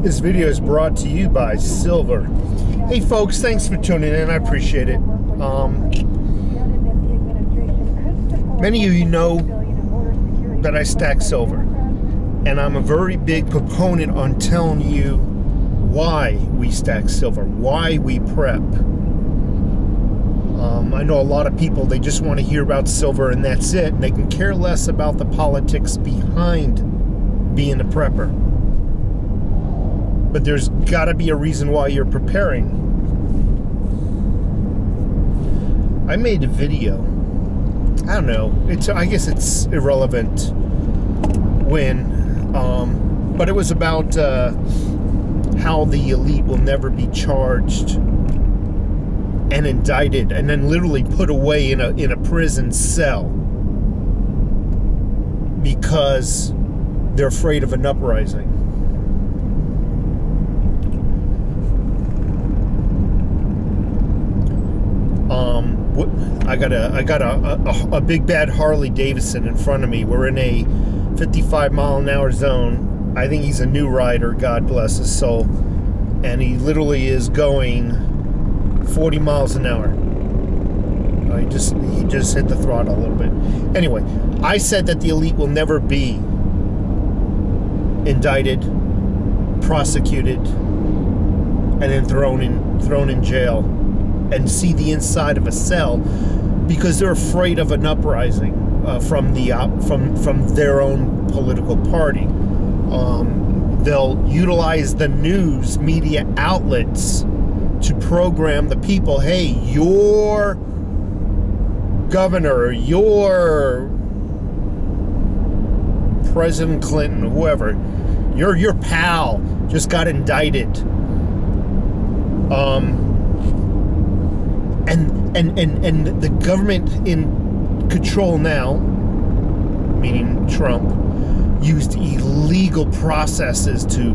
This video is brought to you by Silver. Hey folks, thanks for tuning in. I appreciate it. Many of you know that I stack silver, and I'm a very big proponent on telling you why we stack silver, why we prep. I know a lot of people, they just want to hear about silver and that's it, and they can care less about the politics behind being a prepper. But there's got to be a reason why you're preparing. I made a video, I don't know, I guess it's irrelevant when, but it was about how the elite will never be charged and indicted and then literally put away in a prison cell because they're afraid of an uprising. I got a big bad Harley Davidson in front of me. We're in a 55-mile-an-hour zone. I think he's a new rider, God bless his soul, and he literally is going 40 miles an hour. He just hit the throttle a little bit. Anyway, I said that the elite will never be indicted, prosecuted, and then thrown in jail and see the inside of a cell because they're afraid of an uprising from their own political party. They'll utilize the news media outlets to program the people. Hey, your governor, your President Clinton, whoever, your pal just got indicted. And the government in control now, meaning Trump, used illegal processes to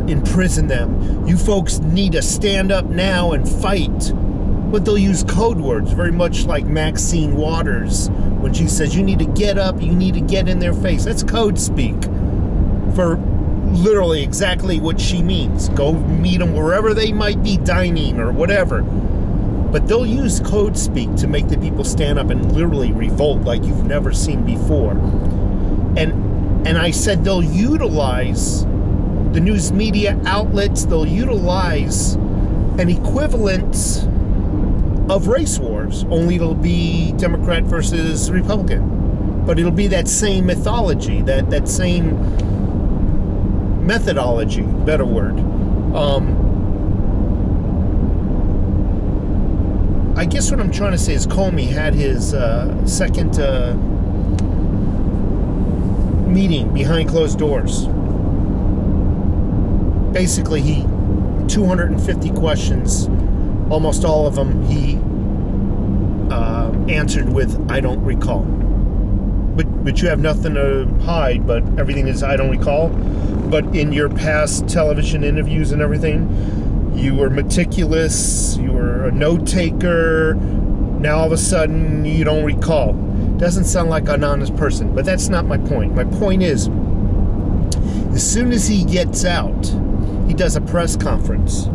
imprison them. You folks need to stand up now and fight. But they'll use code words, very much like Maxine Waters when she says you need to get up, you need to get in their face. That's code speak for literally exactly what she means. Go meet them wherever they might be dining or whatever. But they'll use code speak to make the people stand up and literally revolt like you've never seen before. And I said they'll utilize the news media outlets, they'll utilize an equivalent of race wars, only it'll be Democrat versus Republican. But it'll be that same mythology, that same methodology, better word. I guess what I'm trying to say is Comey had his second meeting behind closed doors. Basically, 250 questions, almost all of them he answered with, I don't recall. But you have nothing to hide, but everything is, I don't recall. But in your past television interviews and everything, you were meticulous, you were a note taker. Now all of a sudden you don't recall. Doesn't sound like an honest person, but that's not my point. My point is, as soon as he gets out, he does a press conference.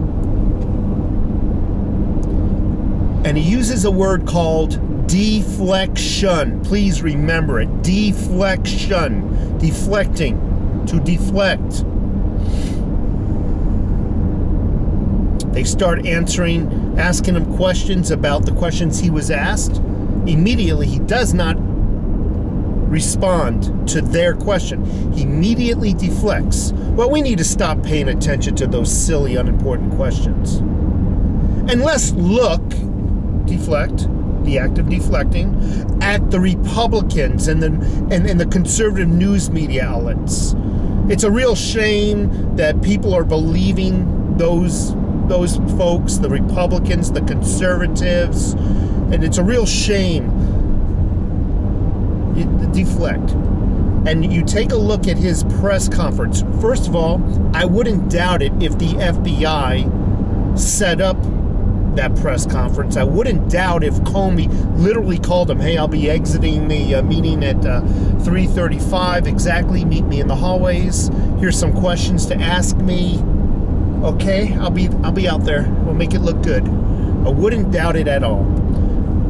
And he uses a word called deflection. Please remember it. Deflection. Deflecting. To deflect. They start asking him questions about the questions he was asked. Immediately, he does not respond to their question. He immediately deflects. Well, we need to stop paying attention to those silly, unimportant questions. And let's look, deflect, the act of deflecting, at the Republicans and the conservative news media outlets. It's a real shame that people are believing those folks, the Republicans, the conservatives, and it's a real shame. You deflect. And you take a look at his press conference. First of all, I wouldn't doubt it if the FBI set up that press conference. I wouldn't doubt if Comey literally called him, hey, I'll be exiting the meeting at 3:35 exactly. Meet me in the hallways. Here's some questions to ask me. Okay, I'll be out there. We'll make it look good. I wouldn't doubt it at all.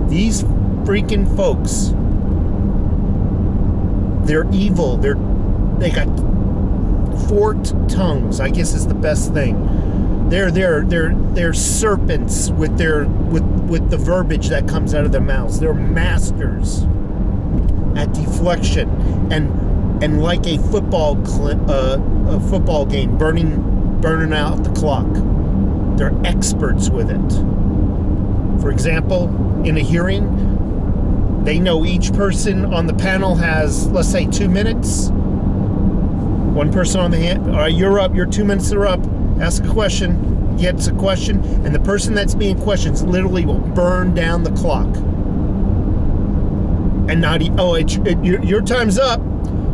These freaking folks, they're evil. They got forked tongues, I guess is the best thing. They're serpents with the verbiage that comes out of their mouths. They're masters at deflection and like a football game, burning out the clock. They're experts with it. For example, in a hearing, they know each person on the panel has, let's say, 2 minutes. One person on the hand, all right, you're up, your 2 minutes are up. Ask a question, gets a question, and the person that's being questioned literally will burn down the clock. And not, your time's up.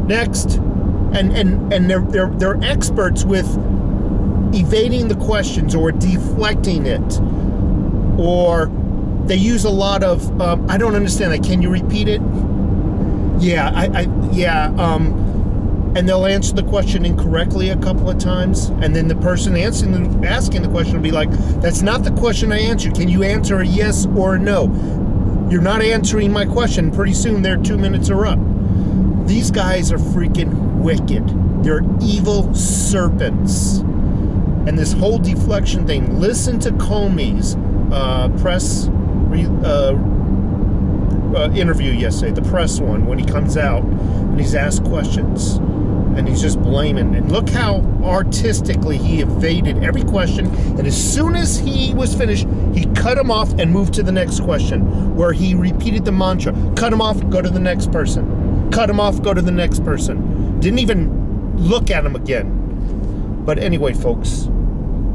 Next, and they're experts with evading the questions or deflecting it, or they use a lot of I don't understand that. Can you repeat it? And they'll answer the question incorrectly a couple of times, and then the person asking the question will be like, that's not the question I answered. Can you answer a yes or a no? You're not answering my question. Pretty soon their 2 minutes are up. These guys are freaking wicked. They're evil serpents. And this whole deflection thing, listen to Comey's press interview yesterday, the press one, when he comes out and he's asked questions and he's just blaming. And look how artistically he evaded every question. And as soon as he was finished, he cut him off and moved to the next question, where he repeated the mantra: cut him off, go to the next person. Cut him off, go to the next person. Didn't even look at him again. But anyway, folks,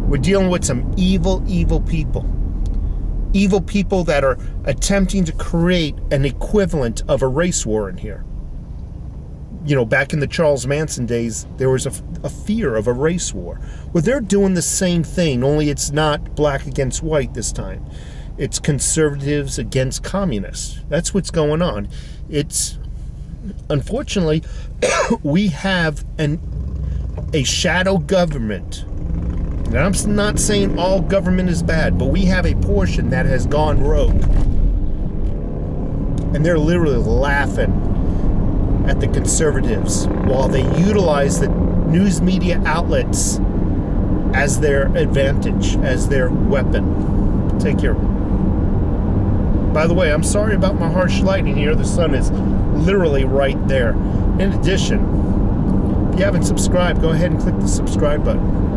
we're dealing with some evil, evil people. Evil people that are attempting to create an equivalent of a race war in here. You know, back in the Charles Manson days, there was a fear of a race war. Well, they're doing the same thing, only it's not black against white this time. It's conservatives against communists. That's what's going on. It's, unfortunately, we have a shadow government. And I'm not saying all government is bad, but we have a portion that has gone rogue. And they're literally laughing at the conservatives while they utilize the news media outlets as their advantage, as their weapon. Take care. By the way, I'm sorry about my harsh lighting here. The sun is literally right there. In addition, if you haven't subscribed, go ahead and click the subscribe button.